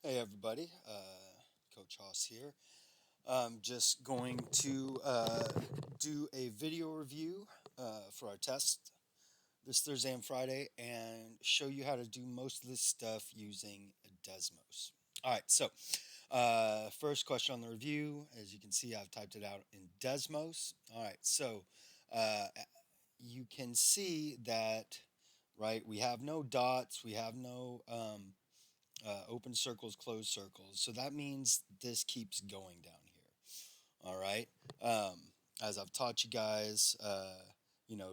Hey everybody, Coach Haas here. I'm just going to do a video review for our test this Thursday and Friday and show you how to do most of this stuff using Desmos. All right, so first question on the review, as you can see, I've typed it out in Desmos. All right, so uh, you can see that, right, we have no dots, we have no open circles, closed circles. So that means this keeps going down here. All right. Um, as I've taught you guys,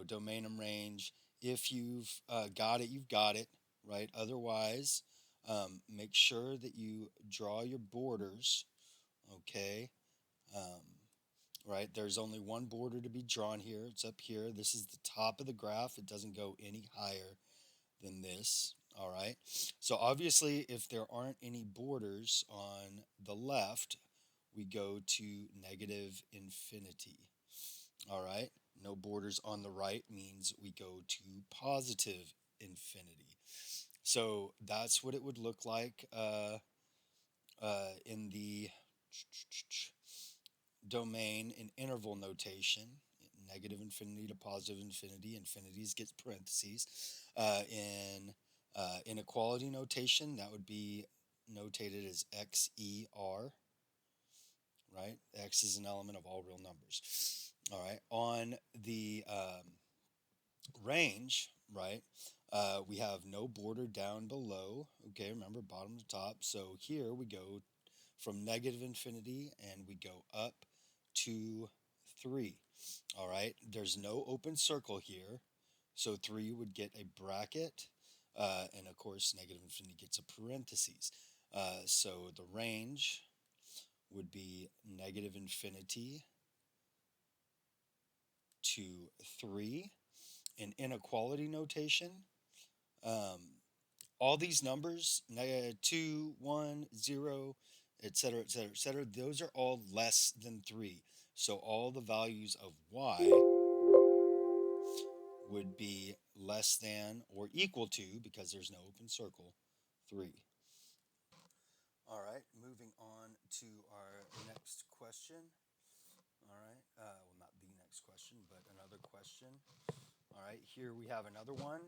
domain and range. If you've got it, you've got it. Right. Otherwise, make sure that you draw your borders. Okay. Um, right. There's only one border to be drawn here. It's up here. This is the top of the graph. It doesn't go any higher than this. All right. So obviously, if there aren't any borders on the left, we go to negative infinity. All right. No borders on the right means we go to positive infinity. So that's what it would look like in the domain in interval notation. Negative infinity to positive infinity. Infinities gets parentheses. In inequality notation, that would be notated as XER, right? X is an element of all real numbers. All right. On the range, right, we have no border down below. Okay, remember bottom to top. So here we go from negative infinity and we go up to 3. All right, there's no open circle here. So 3 would get a bracket. And of course, negative infinity gets a parentheses. So the range would be negative infinity to 3. In inequality notation, um, all these numbers, 2, 1, 0, etc., etc., etc., those are all less than 3. So all the values of y would be less than or equal to, because there's no open circle, 3. All right, moving on to our next question. All right, well, not the next question, but another question. All right, here we have another one,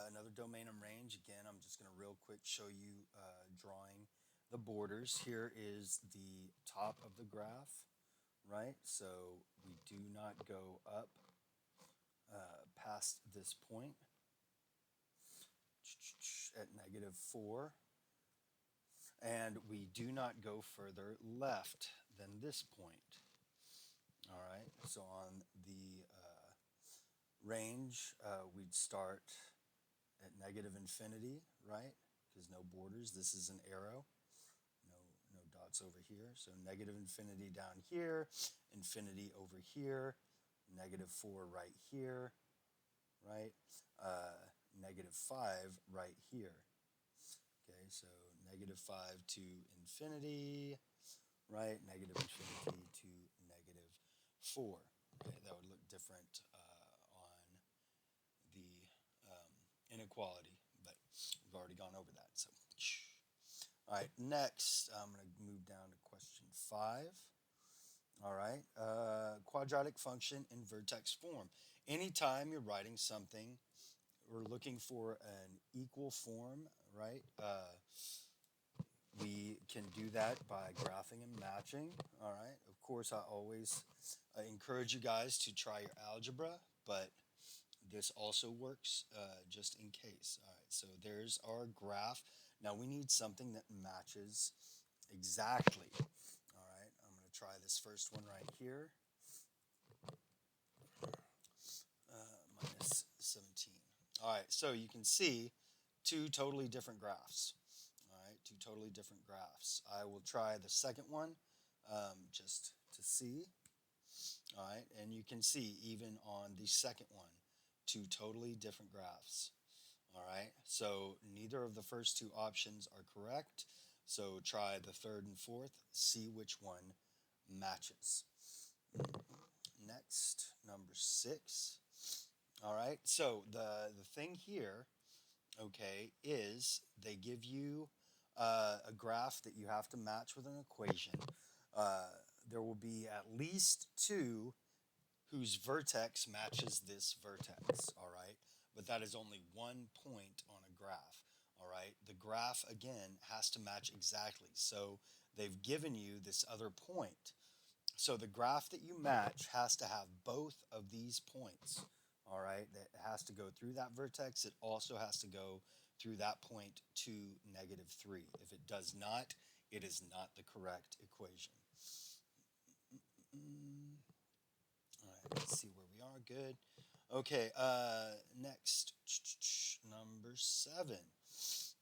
another domain and range. Again, I'm just going to real quick show you drawing the borders. Here is the top of the graph, right? So we do not go up past this point at negative 4. And we do not go further left than this point. All right, so on the range, we'd start at negative infinity, right? Because no borders. This is an arrow. No, no dots over here. So negative infinity down here, infinity over here, negative 4 right here, right? Negative 5 right here. Okay, so negative 5 to infinity, right? Negative infinity to negative 4. Okay, that would look different on the inequality, but we've already gone over that. So, all right, next I'm going to move down to question 5. All right, quadratic function in vertex form. Anytime you're writing something, we're looking for an equal form, right? We can do that by graphing and matching. All right. Of course, I always encourage you guys to try your algebra, but this also works just in case. All right. So there's our graph. Now we need something that matches exactly. All right. I'm going to try this first one right here. Minus 17. All right. So you can see two totally different graphs. All right, two totally different graphs. I will try the second one just to see. All right, and you can see even on the second one, two totally different graphs. All right, so neither of the first two options are correct. So try the third and fourth, see which one matches. Next, number 6. All right, so the thing here, okay, is they give you a graph that you have to match with an equation, uh, there will be at least two whose vertex matches this vertex, all right? But that is only one point on a graph, all right? The graph, again, has to match exactly. So they've given you this other point. So the graph that you match has to have both of these points, all right? That has to go through that vertex. It also has to go through that point to -3. If it does not, it is not the correct equation. Mm, all right, let's see where we are. Good. Okay, next, number 7.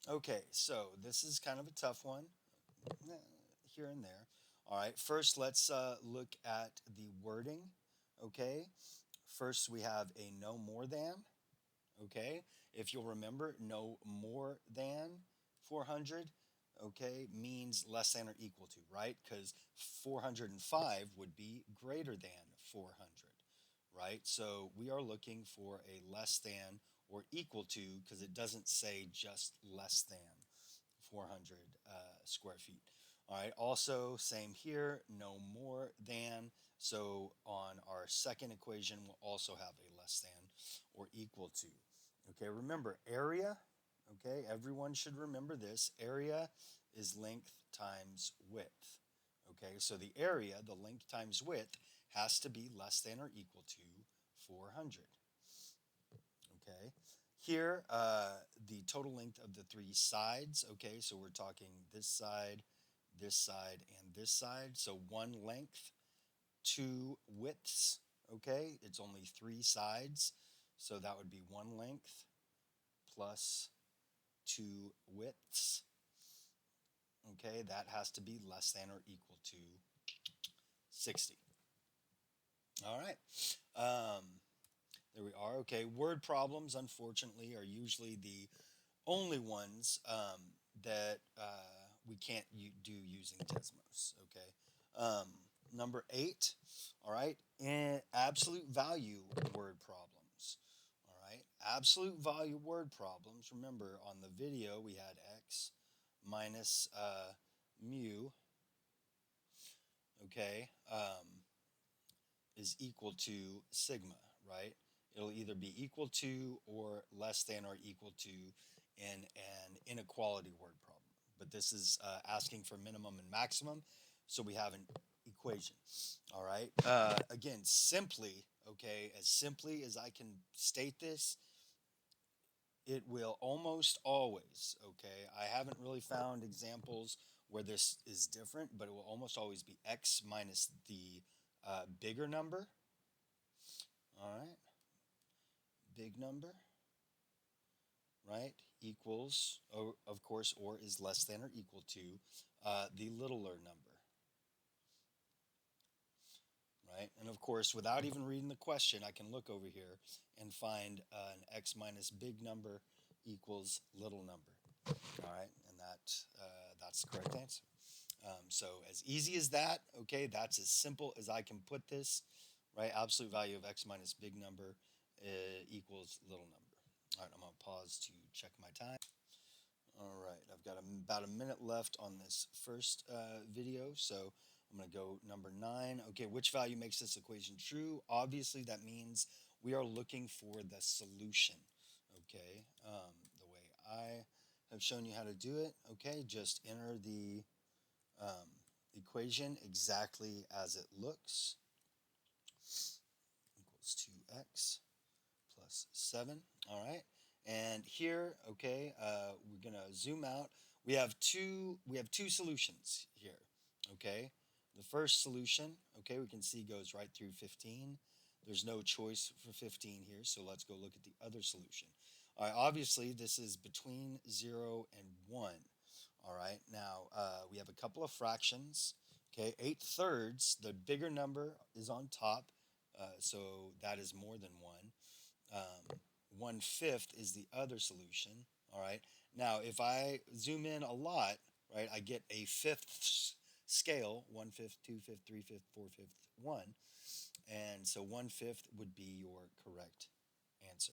Okay, so this is kind of a tough one, here and there. All right, first let's look at the wording. Okay, first we have a no more than. Okay, if you'll remember, no more than 400, okay, means less than or equal to, right? Because 405 would be greater than 400, right? So we are looking for a less than or equal to, because it doesn't say just less than 400 square feet. All right, also, same here, no more than. So on our second equation, we'll also have a less than or equal to. Okay, remember area. Okay, everyone should remember this. Area is length times width. Okay, so the area, the length times width, has to be less than or equal to 400. Okay, here, the total length of the three sides. Okay, so we're talking this side, and this side. So one length, two widths. Okay, it's only three sides. So that would be one length plus two widths. Okay, that has to be less than or equal to 60. All right. Um, there we are. Okay, word problems, unfortunately, are usually the only ones that we can't do using Desmos. Okay. Number 8. All right. And absolute value word problems. All right. Absolute value word problems. Remember, on the video, we had x minus mu. Okay. Is equal to sigma, right? It'll either be equal to or less than or equal to in an inequality word problem. But this is asking for minimum and maximum, so we have an equation. All right. Again, simply, okay, as simply as I can state this, it will almost always, okay, I haven't really found examples where this is different, but it will almost always be x minus the bigger number. All right, big number, right, equals, of course, or is less than or equal to the littler number, right? And of course, without even reading the question, I can look over here and find an x minus big number equals little number. All right, and that's the correct answer. So as easy as that, okay, that's as simple as I can put this, right? Absolute value of x minus big number equals little number. All right, I'm going to pause to check my time. All right, I've got about a minute left on this first video, so I'm going to go number 9. Okay, which value makes this equation true? Obviously, that means we are looking for the solution, okay? The way I have shown you how to do it, okay? Just enter the equation exactly as it looks, equals 2x plus 7. All right, and here, okay, we're gonna zoom out. We have two solutions here. Okay, the first solution, okay, we can see goes right through 15. There's no choice for 15 here, so let's go look at the other solution. All right, obviously this is between 0 and 1. All right, now we have a couple of fractions. Okay, 8/3, the bigger number is on top, so that is more than 1. 1/5 is the other solution. All right, now if I zoom in a lot, right, I get a fifth scale: 1/5, 2/5, 3/5, 4/5, 1. And so 1/5 would be your correct answer.